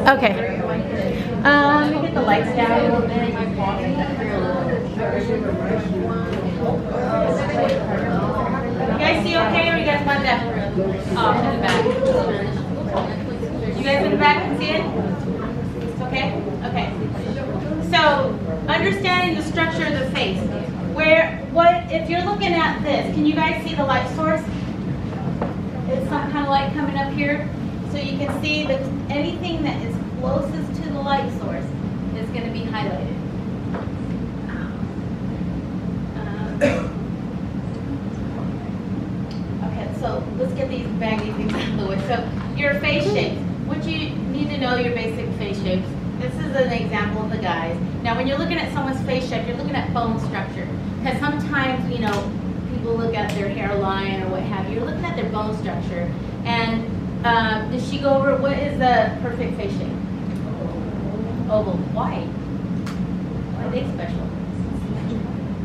Okay. Let me get the lights down a little bit. You guys see okay, or you guys want that off in the back? You guys in the back can see it? It's okay? Okay. So, understanding the structure of the face. If you're looking at this, can you guys see the light source? It's some kind of light coming up here. So you can see that anything that is closest to the light source is going to be highlighted. Okay, so let's get these baggy things out of the way. So your face shapes. What you need to know your basic face shapes. This is an example of the guys. Now when you're looking at someone's face shape, you're looking at bone structure. Because sometimes, you know, people look at their hairline or what have you. You're looking at their bone structure. And did she go over what is the perfect face shape? Oval. Why? Why are they special?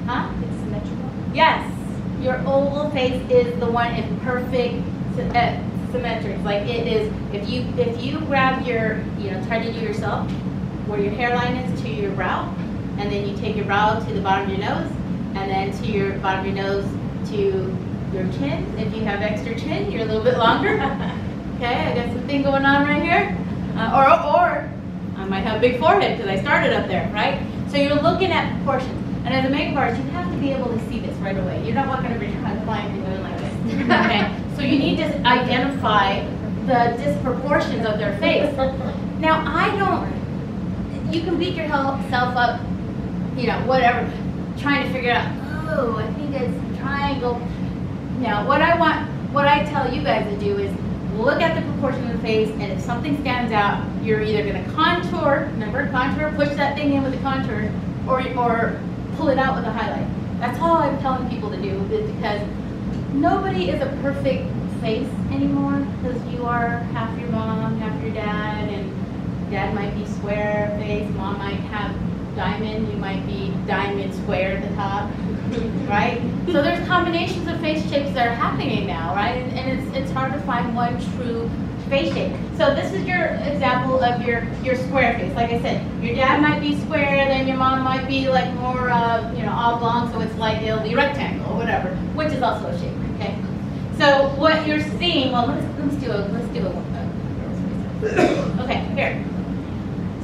Huh? It's symmetrical. Yes. Your oval face is the one in perfect symmetric. Like it is, if you grab your, try to do yourself, where your hairline is to your brow, and then you take your brow to the bottom of your nose, and then to your bottom of your nose to your chin. If you have extra chin, you're a little bit longer. Okay, I got something going on right here. Or I might have a big forehead because I started up there, right? So you're looking at proportions. And as a makeup artist, you have to be able to see this right away. You're not walking over your client and going like this. Okay? So you need to identify the disproportions of their face. Now, you can beat yourself up, whatever, trying to figure out, oh, I think it's a triangle. Now, what I tell you guys to do is look at the proportion of the face, and if something stands out, you're either going to contour, remember, contour, push that thing in with the contour, or pull it out with a highlight. That's all I'm telling people to do, is because nobody is a perfect face anymore, because you are half your mom, half your dad, and dad might be square face, mom might have diamond, you might be diamond square at the top, right? So there's combinations of face shapes that are happening now, right? And it's hard to find one true face shape. So this is your example of your square face. Like I said, your dad might be square, then your mom might be like more, oblong, so it's like it'll be rectangle or whatever, which is also a shape, okay? So what you're seeing, well, let's do a okay, here.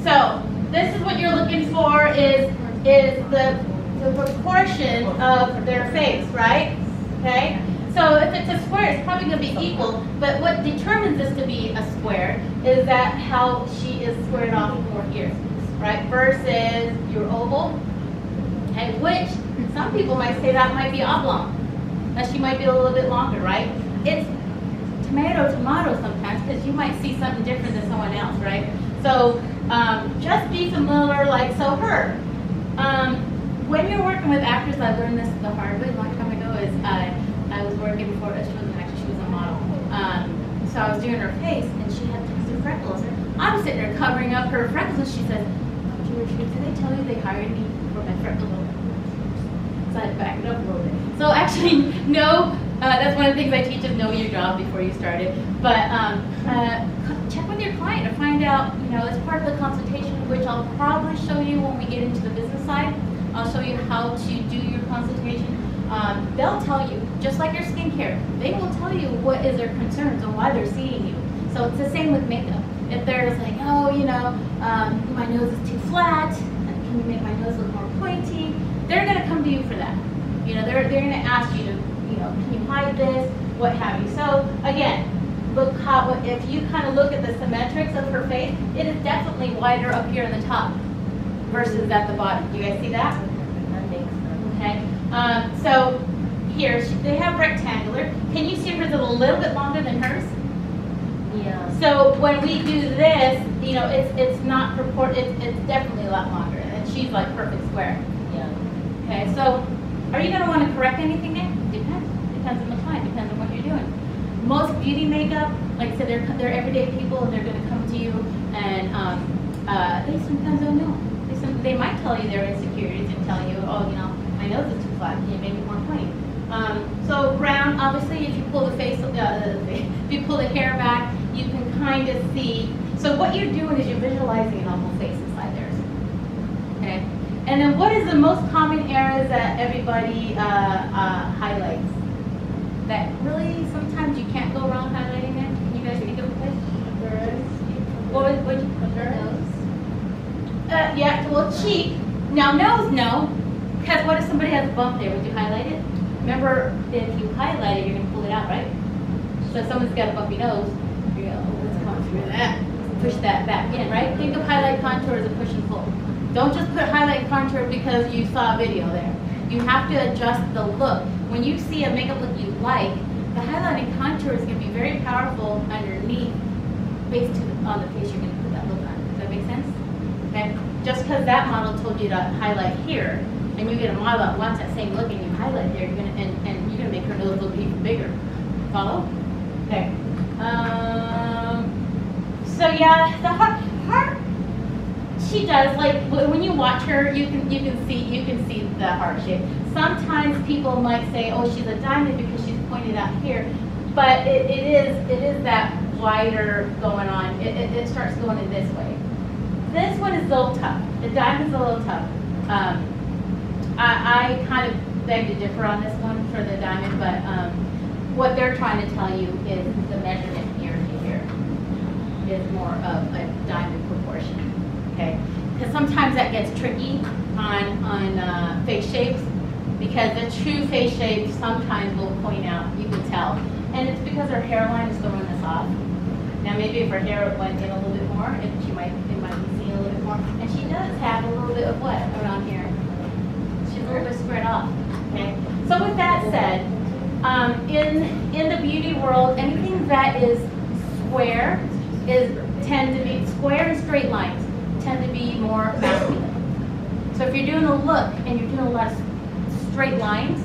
So this is what you're looking for is the proportion of their face, right? Okay? So if it's a square, it's probably going to be equal, but what determines this to be a square is that how she is squared off more here, right? Versus your oval, okay? Which some people might say that might be oblong, that she might be a little bit longer, right? It's tomato sometimes, because you might see something different than someone else, right? So just be familiar, like, so her. When you're working with actors, I learned this the hard way a long time ago, is I was working before, she wasn't an actress, she was a model. So I was doing her face, and she had tons of freckles. I'm sitting there covering up her freckles, and she said, oh, George, did they tell you they hired me for my freckles? So I had to back it up a little bit. So actually, no, that's one of the things I teach, is know your job before you start it. But check with your client to find out, as part of the consultation, which I'll probably show you when we get into the business side. I'll show you how to do your consultation. They'll tell you, just like your skincare, they will tell you what is their concerns and why they're seeing you. So it's the same with makeup. If they're just like, oh, my nose is too flat, can you make my nose look more pointy? They're going to come to you for that. They're going to ask you to, can you hide this, what have you. So again, if you kind of look at the symmetrics of her face, it is definitely wider up here in the top versus at the bottom. Do you guys see that? Okay. So here, they have rectangular. Can you see hers is a little bit longer than hers? Yeah. So when we do this, it's not it's definitely a lot longer, and she's like perfect square. Yeah. Okay. So are you going to want to correct anything there? Depends. Depends on the client. Depends on what you're doing. Most beauty makeup, like I said, they're everyday people, and they're going to come to you, and they sometimes don't know. They might tell you their insecurities and tell you, oh, my nose is too flat, can you make it more pointy? So brown, obviously, if you pull the face, if you pull the hair back, you can kind of see, So what you're doing is you're visualizing an oval face inside theirs. Okay? And then what is the most common areas that everybody highlights? That really sometimes you can't go wrong highlighting it? Can you guys think of it? What would you put there? Nose. Yeah, well, cheek. Now, nose, no. Because what if somebody has a bump there? Would you highlight it? Remember, if you highlight it, you're going to pull it out, right? So if someone's got a bumpy nose, you go, let's come through that. Push that back in, right? Think of highlight contour as a push and pull. Don't just put highlight contour because you saw a video there. You have to adjust the look. When you see a makeup look you like, the highlighting contour is going to be very powerful underneath, based on the face you're going to put that look on. Does that make sense? Okay? Just because that model told you to highlight here, and you get a model that wants that same look and you highlight there, you're gonna and you're gonna make her nose look even bigger. Follow? Okay. So yeah, the heart. She does, like when you watch her, you can see the heart shape. Sometimes people might say, oh, she's a diamond because she's pointed out here, but it is that wider going on. It starts going in this way. This one is a little tough. The diamond's a little tough. I kind of beg to differ on this one for the diamond, but what they're trying to tell you is the measurement here to here is more of a diamond proportion. Okay, because sometimes that gets tricky on face shapes, because the true face shape sometimes will point out, you can tell, and it's because her hairline is throwing this off. Now maybe if her hair went in a little bit more, it might be seen a little bit more, and she does have a little bit of what around here. She's a little bit spread off. Okay, so with that said, in the beauty world, anything that is square tend to be square and straight lines tend to be more masculine. So if you're doing a look and you're doing a lot of straight lines,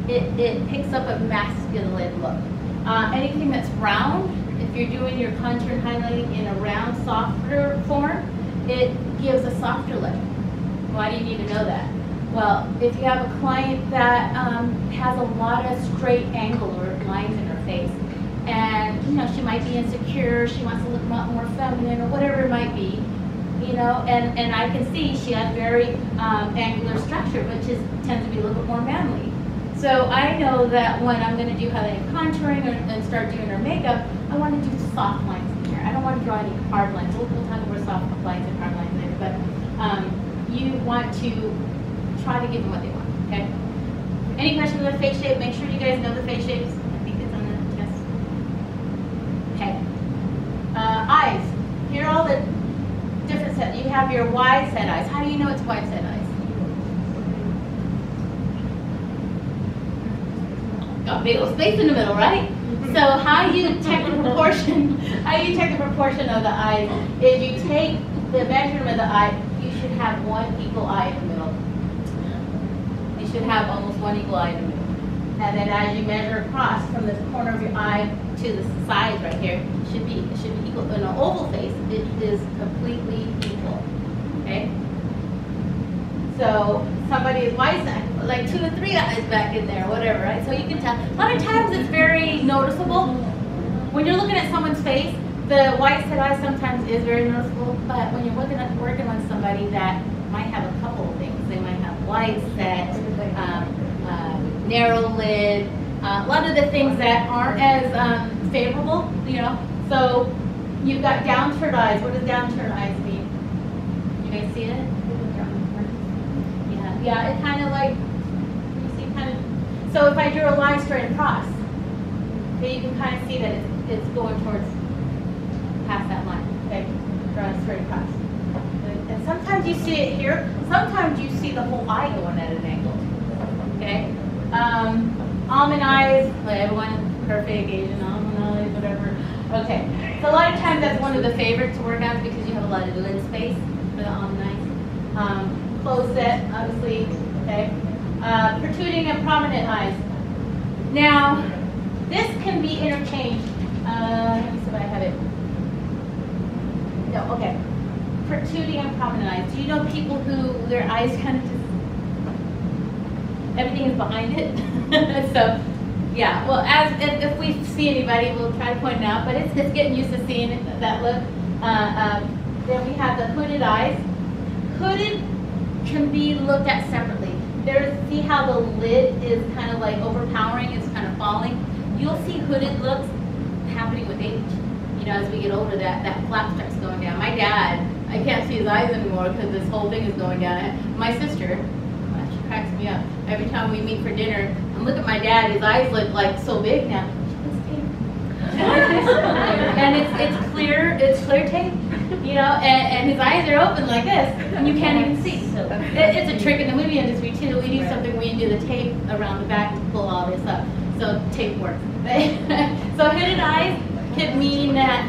it picks up a masculine look. Anything that's round, if you're doing your contour and highlighting in a round, softer form, it gives a softer look. Why do you need to know that? Well, if you have a client that has a lot of straight angle or lines in her face, and you know she might be insecure, she wants to look a lot more feminine or whatever it might be, you know, and I can see she has very angular structure, which tends to be a little bit more manly. So I know that when I'm going to do highlighting, contouring, and start doing her makeup, I want to do soft lines in here. I don't want to draw any hard lines. We'll talk about soft lines and hard lines later, but you want to try to give them what they want, okay? Any questions on the face shape? Make sure you guys know the face shapes. I think it's on the test. Okay. Eyes. Here are all the different sets. You have your wide set eyes. How do you know it's wide set eyes? Got big old space in the middle, right? So how you check the proportion? How you check the proportion of the eyes is you take the measurement of the eye. You should have one equal eye in the middle. You should have almost one equal eye in the middle. And then as you measure across from the corner of your eye to the sides right here, it should be equal. In an oval face, it is completely equal. Okay. So somebody is wide, like 2 to 3 eyes back in there, whatever, right? So you can tell. A lot of times it's very noticeable. When you're looking at someone's face, the wide set eye sometimes is very noticeable, but when you're working on somebody that might have a couple of things, they might have wide set, narrow lid, a lot of the things that aren't as favorable, you know. So you've got downturned eyes. What does downturned eyes mean? You guys see it? Yeah, it kind of like, you see kind of, so if I drew a line straight across, okay, you can kind of see that it's going towards past that line, okay, draw it straight across. And sometimes you see it here, sometimes you see the whole eye going at an angle, okay. Almond eyes, like everyone, perfect, Asian almond eyes, whatever, okay. So a lot of times that's one of the favorites to work on because you have a lot of lid space for the almond eyes. Closed set, obviously, okay. Protruding and prominent eyes. Now, this can be interchanged. Let me see if I have it. No, okay. Protruding and prominent eyes. Do you know people who their eyes kind of just, everything is behind it? So, yeah, well, if we see anybody, we'll try to point it out, but it's getting used to seeing that look. Then we have the hooded eyes. Hooded can be looked at separately. See how the lid is kind of like overpowering, it's kind of falling. You'll see hooded looks happening with age. You know, as we get older, that flap starts going down. My dad, I can't see his eyes anymore because this whole thing is going down. My sister, she cracks me up. Every time we meet for dinner, I'm looking at my dad, his eyes look like so big now. And it's clear tape, you know, and his eyes are open like this, and you can't even see. It's a trick in the movie industry too. We do something where you do the tape around the back to pull all this up. So tape works. So hooded eyes could mean that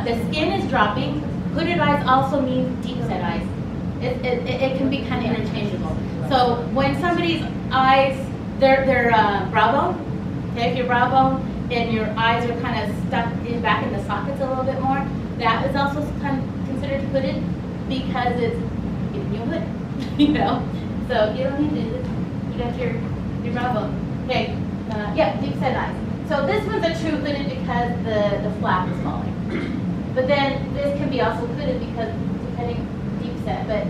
the skin is dropping. Hooded eyes also means deep set eyes. It can be kind of interchangeable. So when somebody's eyes, their brow bone, okay, if your brow bone and your eyes are kind of stuck back in the sockets a little bit more, that is also kind of considered hooded because it's giving you a hood, you know. So you don't need to do this. You got your brow bone. Okay, yeah, deep set eyes. So this one's a true hooded because the flap is falling. But then this can be also hooded because depending deep set, but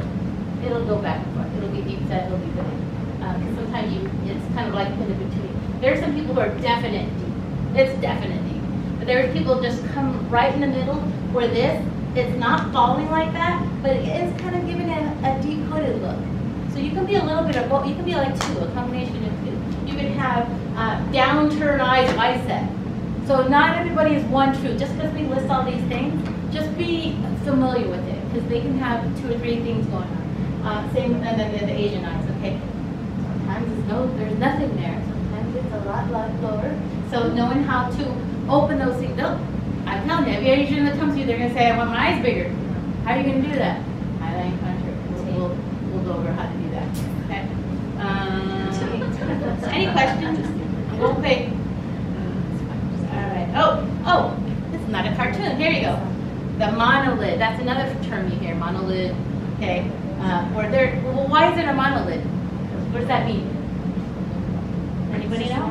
it'll go back and forth. It'll be deep set, it'll be hooded. Because sometimes it's kind of like in between. There are some people who are definite deep. It's definite deep. But there's people just come right in the middle where it's not falling like that, but it is kind of giving a deep hooded look. So you can be a little bit of both. You can be like two, a combination of two. You can have downturn eyes, eye set. So not everybody is one true. Just because we list all these things, just be familiar with it because they can have 2 or 3 things going on. Same, and then the Asian eyes. Okay. Sometimes there's nothing there. Sometimes it's a lot lower. So knowing how to open those things. I'm telling you, every Asian that comes to you, they're gonna say, "I want my eyes bigger." How are you gonna do that? Highlighting contour. We'll go over how to do that. Okay. Any questions? We'll pick. Oh, this is not a cartoon. Here you go. The monolid. That's another term you hear. Monolid. Okay. Well, why is it a monolid? What does that mean? Anybody know?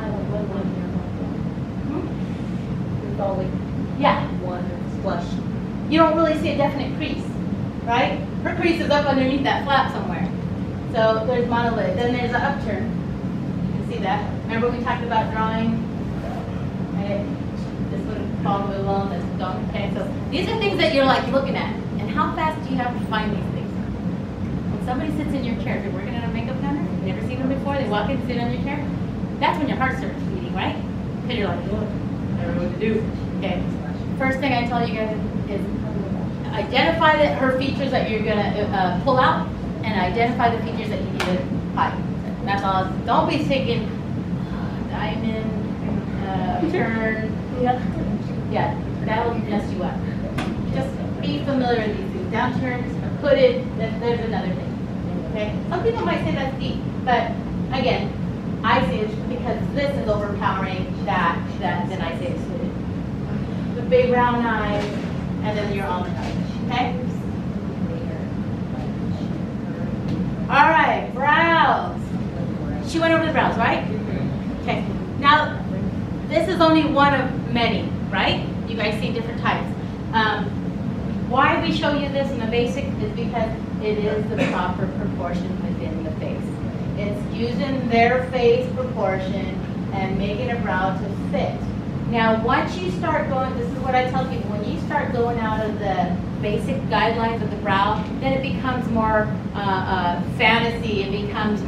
Yeah. One flush. You don't really see a definite crease, right? Her crease is up underneath that flap somewhere. So there's monolid. Then there's an upturn. You can see that. Remember we talked about drawing? Right? This would fall along, this would go. Okay, so these are things that you're like looking at. And how fast do you have to find these things? When somebody sits in your chair, if you're working at a makeup counter, you've never seen them before, they walk in and sit on your chair, that's when your heart starts beating, right? Because you're like, oh, I don't know what to do. Okay. First thing I tell you guys is identify her features that you're gonna pull out, and identify the features that you need to hide. That's all. Don't be thinking diamond, turn. Yeah, that'll mess you up. Just be familiar with these things. Downturns, hooded. There's another thing. Okay. Some people might say that's deep, but again, I say it's because this is overpowering that then I say it's hooded. The big round eyes, and then your almond eyes. Okay? All right, brows. She went over the brows, right? Okay. Now, this is only one of many, right? You guys see different types. Why we show you this in the basic is because it is the proper proportion within the face. It's using their face proportion and making a brow to fit. Now, once you start going, this is what I tell people, when you start going out of the basic guidelines of the brow, then it becomes more fantasy, it becomes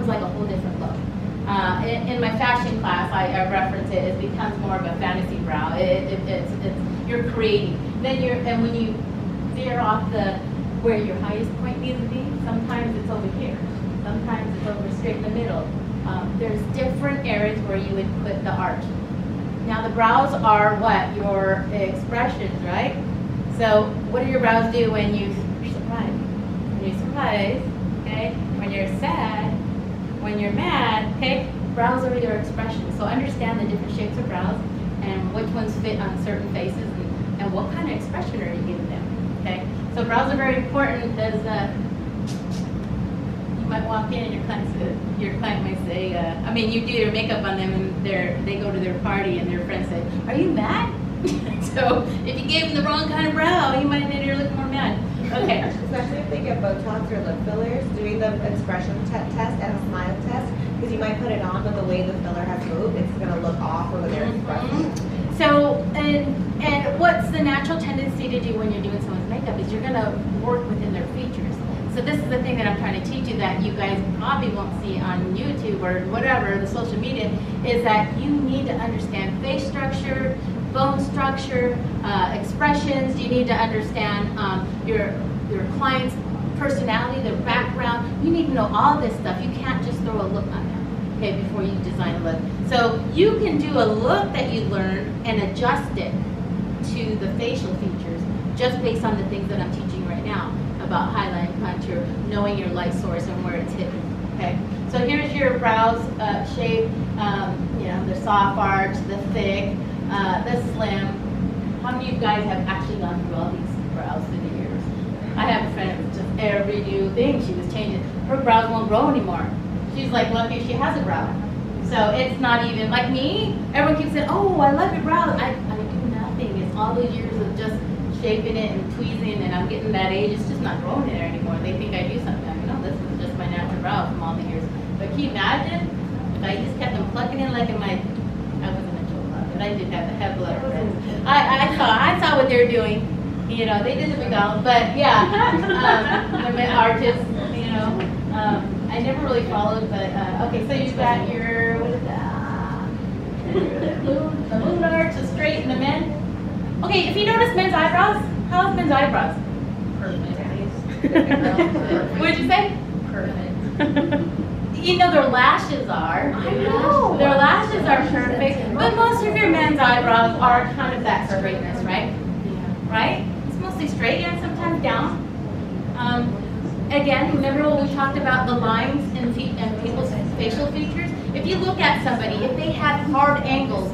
like a whole different look. In my fashion class, I reference it, it becomes more of a fantasy brow. You're creating. And when you veer off where your highest point needs to be, sometimes it's over here, sometimes it's over straight in the middle. There's different areas where you would put the arch. Now the brows are what? Your expressions, right? So what do your brows do when you're surprised? When you're surprised, okay? When you're sad, when you're mad, okay? Brows are your expressions. So understand the different shapes of brows and which ones fit on certain faces and what kind of expression are you giving them, okay? So brows are very important because you might walk in and your client might say, you do your makeup on them and they go to their party and their friends say, "Are you mad?" So if you gave him the wrong kind of brow, he might have made her look more mad. Okay. Especially if they get Botox or lip fillers, doing the expression test and a smile test, because you might put it on, but the way the filler has moved, it's going to look off over their expression. So, and what's the natural tendency to do when you're doing someone's makeup is you're going to work within their features. So this is the thing that I'm trying to teach you that you guys probably won't see on YouTube or whatever, the social media, is that you need to understand face structure, bone structure, expressions. You need to understand your client's personality, their background. You need to know all this stuff. You can't just throw a look on them, okay, before you design a look. So you can do a look that you learned and adjust it to the facial features just based on the things that I'm teaching right now about highlight, contour, knowing your light source and where it's hidden. Okay, so here's your brows shape. You know, the soft arch, the thick, the slim. How many of you guys have actually gone through all these brows through the years? I have a friend who just every new thing she was changing. Her brows won't grow anymore. She's like lucky she has a brow. So it's not even like me. Everyone keeps saying, "Oh, I love your brows." I do nothing. It's all those years of just shaping it and tweezing, and I'm getting that age. It's just not growing there anymore. They think I do something. You know, this is just my natural brow from all the years. But can you imagine if I just kept them plucking in like in my, I wasn't a child, but I did have the head blood. I saw what they were doing. You know, they did the McDonald's, but yeah, the artists. You know, I never really followed, but okay. So you've got your what is that? The moon arch, the straight, and the men. Okay, if you notice men's eyebrows, how's men's eyebrows? Perfect. What did you say? Perfect. You know their lashes are. I know. Their lashes are perfect, but most of your men's eyebrows are kind of that straightness, right? Yeah. Right? It's mostly straight and sometimes down. Again, remember when we talked about the lines and people's facial features? If you look at somebody, if they have hard angles,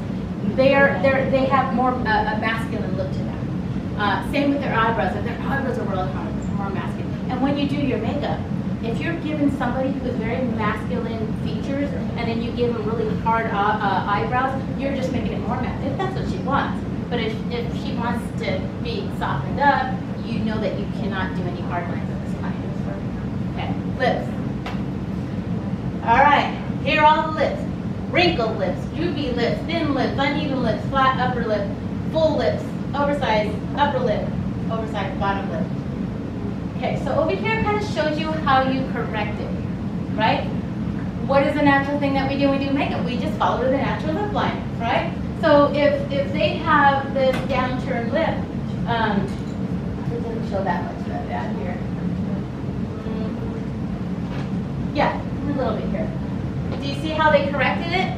they have more a masculine look to them. Same with their eyebrows. If their eyebrows are really hard, it's more masculine. And when you do your makeup, if you're giving somebody who has very masculine features and then you give them really hard eyebrows, you're just making it more masculine, if that's what she wants. But if she wants to be softened up, you know that you cannot do any hard lines on this client. Okay, lips. All right, here are all the lips. Wrinkled lips, droopy lips, thin lips, uneven lips, flat upper lip, full lips, oversized upper lip, oversized bottom lip. Okay, so over here kind of shows you how you correct it, right? What is the natural thing that we do when we do makeup? We just follow the natural lip line, right? So if they have this downturned lip, it doesn't show that much of that here. Yeah, a little bit here. Do you see how they corrected it?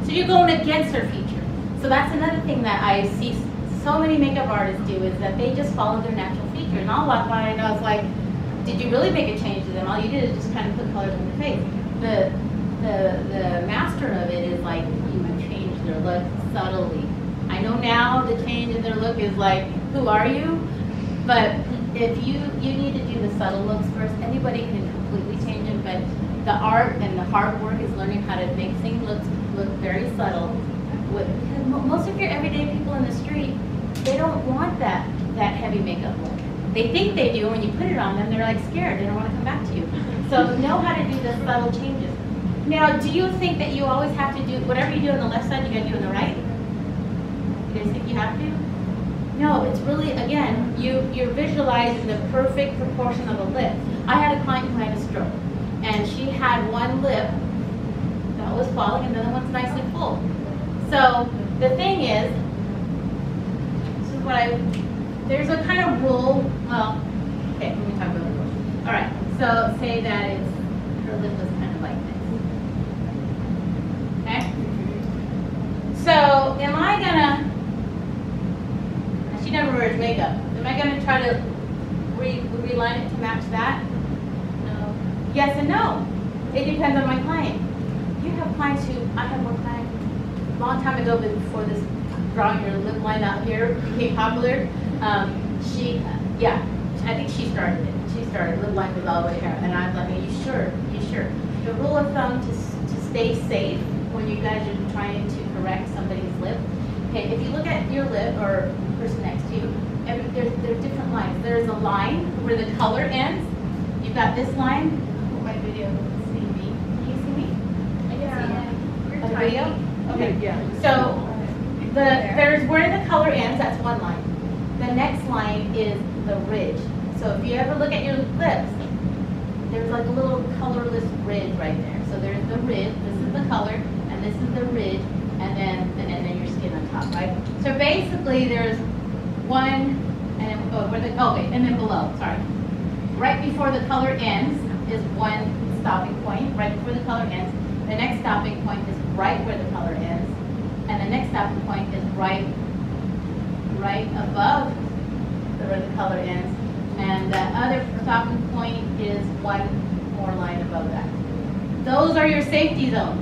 So you're going against her feature. So that's another thing that I see so many makeup artists do is that they just follow their natural feature. And I'll walk by and I was like, did you really make a change to them? All you did is just kind of put colors on their face. The master of it is like you change their look subtly. I know now the change in their look is like, who are you? But if you need to do the subtle looks first, anybody can completely change them, but the art and the hard work is learning how to make things look very subtle. Because most of your everyday people in the street, they don't want that heavy makeup look. They think they do, when you put it on them, they're like scared, they don't want to come back to you. So know how to do the subtle changes. Now, do you think that you always have to do, whatever you do on the left side, you gotta do on the right? You guys think you have to? No, it's really, again, you're visualizing the perfect proportion of a lip. I had a client who had a stroke, and she had one lip that was falling and the other one's nicely full. So the thing is, this is there's a kind of rule, well, okay, let me talk about the rule. All right, so say that her lip was kind of like this. Okay? So am I gonna, she never wears makeup, am I gonna try to reline it to match that? No. Yes and no. It depends on my client. You have clients who, I have one client a long time ago before this drawing your lip line out here became popular. I think she started it. She started, lip line was all the way here. And I was like, are you sure? You sure? The rule of thumb to stay safe when you guys are trying to correct somebody's lip Okay, if you look at your lip or the person next to you, there's different lines. There's a line where the color ends. You've got this line. My video see me. Can you see me? Yeah. On the video? Okay. Yeah. So there's where the color ends, that's one line. The next line is the ridge. So if you ever look at your lips, there's like a little colorless ridge right there. So there's the ridge, this is the color, and this is the ridge, and then your skin on top, right? So basically there's one, and then below, sorry. Right before the color ends is one stopping point, right before the color ends. The next stopping point is right where the color ends. And the next stopping point is right above where the color ends. And the other stopping point is one more line above that. Those are your safety zones,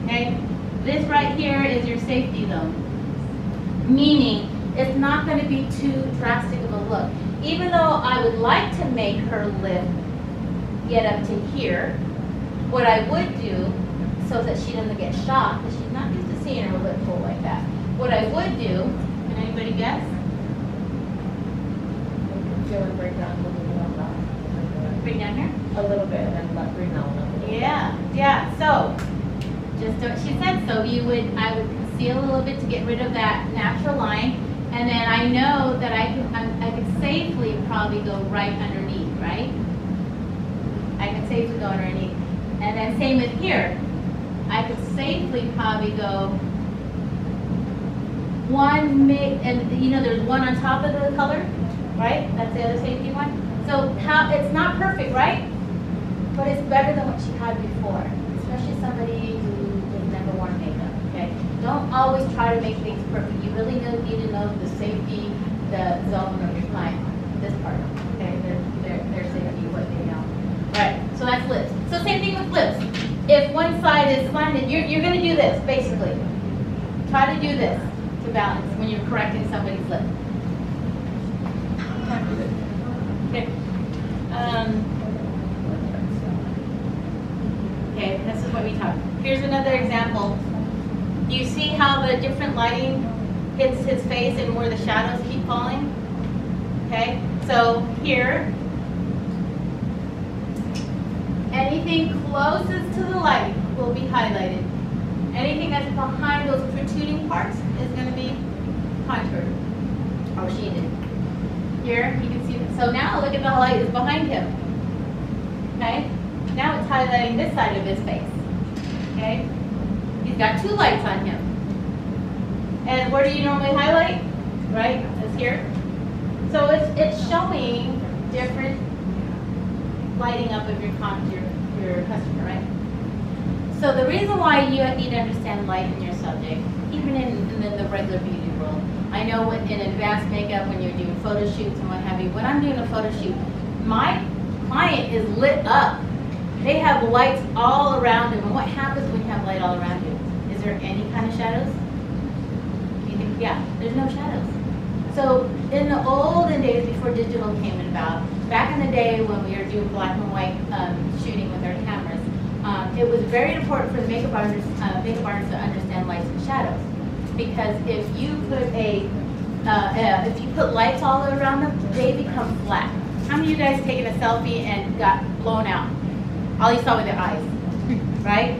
okay? This right here is your safety zone. Meaning, it's not gonna be too drastic of a look. Even though I would like to make her lip get up to here, what I would do, so that she doesn't get shocked, because she's not used to seeing her lip full like that. What I would do, can anybody guess? Feel it break down a little bit on that. Bring down here? A little bit, and then let bring down a little bit. Yeah. So, just what she said. So I would conceal a little bit to get rid of that natural line, and then I know that I could safely probably go right underneath, right? I could safely go underneath, and then same with here. I could safely probably go and you know there's one on top of the color, right? That's the other safety one. So it's not perfect, right? But it's better than what she had before, especially somebody who has never worn makeup, okay? Don't always try to make things perfect. You really need to know the safety, the zone of your client, this part, okay? Their safety, what they know. All right, so that's lips. So same thing with lips. If one side is slanted, you're gonna do this, basically. Try to do this to balance when you're correcting somebody's lip. Okay. Okay, this is what we talked. Here's another example. You see how the different lighting hits his face and where the shadows keep falling? Okay, so here, anything closest to the light will be highlighted. Anything that's behind those protruding parts is going to be contoured or shaded. Here, you can see, so now look at the light is behind him. Okay? Now it's highlighting this side of his face. Okay? He's got two lights on him. And where do you normally highlight? Right? It's here. So it's showing different lighting up of your customer, right? So the reason why you need to understand light in your subject, even in the regular beauty world, I know in advanced makeup, when you're doing photo shoots and what have you, when I'm doing a photo shoot, my client is lit up. They have lights all around them. And what happens when you have light all around you? Is there any kind of shadows? You think, yeah, there's no shadows. So in the olden days before digital came about, back in the day when we were doing black and white shooting with our cameras, it was very important for the makeup artists to understand lights and shadows. Because if you put lights all around them, they become flat. How many of you guys taken a selfie and got blown out? All you saw were their eyes, right?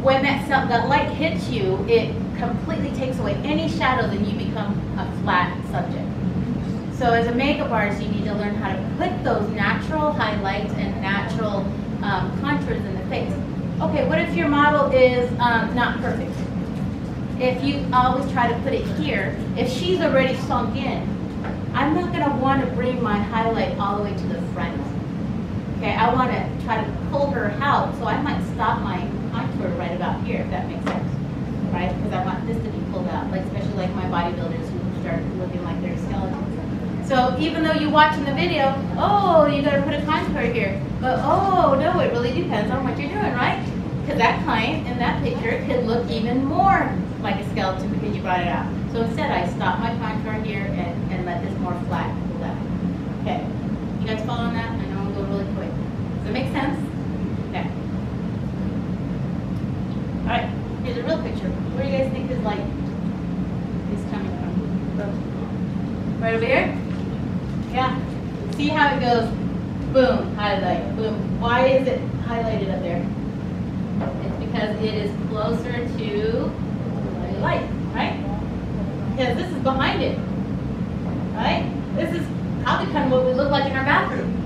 When that light hits you, it completely takes away any shadows and you become a flat subject. So as a makeup artist, you need to learn how to put those natural highlights and natural contours in the face. Okay, what if your model is not perfect? If you always try to put it here, if she's already sunk in, I'm not going to want to bring my highlight all the way to the front. Okay, I want to try to pull her out, so I might stop my contour right about here, if that makes sense, right? Because I want this to be pulled out, like especially like my bodybuilders who start looking like they're skeletons. So even though you watch in the video, oh, you got to put a contour here, but oh no, it really depends on what you're doing, right? Because that client in that picture could look even more like a skeleton because you brought it out. So instead, I stop my contour here and let this more flat pull out. Okay, you guys following that? I know I'm going really quick. Does it make sense? Okay. All right, here's a real picture. What do you guys think is light? see how it goes, boom, highlight, boom. Why is it highlighted up there? It's because it is closer to the light, right? Because this is behind it, right? This is probably kind of what we look like in our bathroom.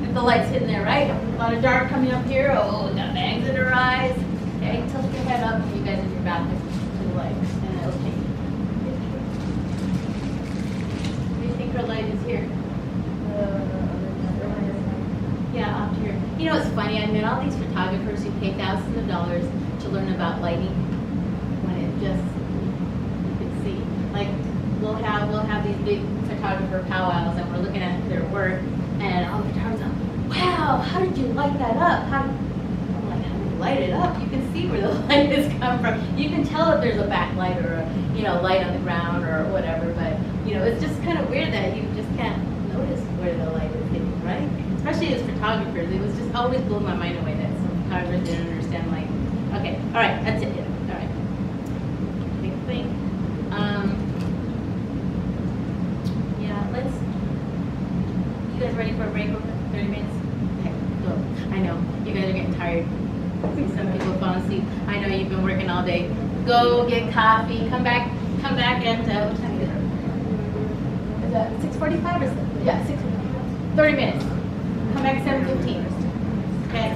If the light's hitting there, right? A lot of dark coming up here. Oh, got bags in her eyes. Okay, tilt your head up when you guys in your bathroom to the light, and it'll take you. Do you think her light is here? Yeah, up here. You know, it's funny. I met all these photographers who pay thousands of dollars to learn about lighting when it just you can see. Like we'll have these big photographer powwows, and we're looking at their work, and all the photographers are, wow, how did you light that up? I'm like, how do you light it up? You can see where the light has come from. You can tell if there's a backlight or a light on the ground or whatever. But it's just kind of weird that you just can't notice where the light is hitting, right? Especially as photographers, it was just always blew my mind away that some photographers didn't understand lighting. Okay, all right, that's it. All right, big thing. Yeah, let's. You guys ready for a break? 30 minutes. Okay, go. I know you guys are getting tired. Some people fall asleep. I know you've been working all day. Go get coffee. Come back at what time is it? Is that 6:45 or something? Yeah, 6. 30 minutes. Come back at 7:15. Okay.